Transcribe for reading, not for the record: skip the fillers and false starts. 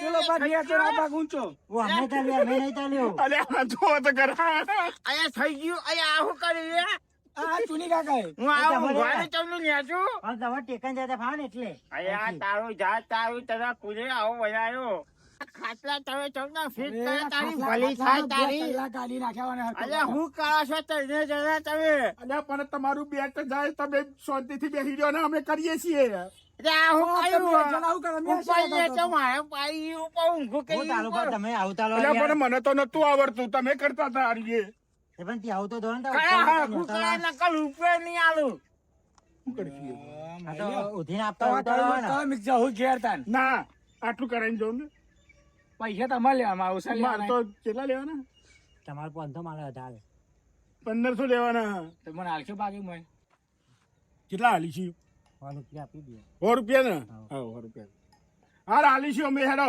પેલો ભાગ નેચો આ ભાગ ઊંચો ઓ અમે ચાલ્યા મેં નહીં ચાલ્યો અલ્યા જો તો કરા અહીંયા થઈ ગયું અહીંયા આવું કરી લે આ ચુની કાકા હું આવું ઘરે ચમનું ન્યાચું પણ તમે ટેકન જતા ફાવ ને એટલે અહીંયા તારું જાત તારું તરા કુદે આવો બનાયો ખાટલા તમે ચમના ફિટ કરે તારી ભલી થાય તારી કલાક કાઢી નાખ્યા અલ્યા હું કરો છો તને જરા તમે અલ્યા પણ તમારું બેટ જાય તમે શાંતિથી બેસી રહ્યો ને અમે કરીએ છીએ અરે આ હું કર્યું જણાવું કરો મેં ઉપર લે તો મારે પાઈ ઉપર ઊંઘું હું તારો પર કરી તમે આવતા લો અલ્યા પણ યાર. મને તો નતું આવડતું તમે કરતા હતા હારીએ એ પણ ત્યાં આવતો દો ને તો કયા હું કયા નકલ ઉપર નહીં આલું શું કરશું આ તો ઉધીને આપતા આવતા રહો ને. મિક્સ જાઉં ઘેર તાન ના આટલું કરાઈને જાઉં ને પૈસા તમારે લેવામાં આવશે મારે તો કેટલા લેવાના તમારે 500 મારે 1000 1500 લેવાના તો મને હાલશો બાકી મને કેટલા હાલી છે 100 રૂપિયા આપી દે 100 રૂપિયા ને હા. હા 100 રૂપિયા હાર હાલી છું અમે હેડો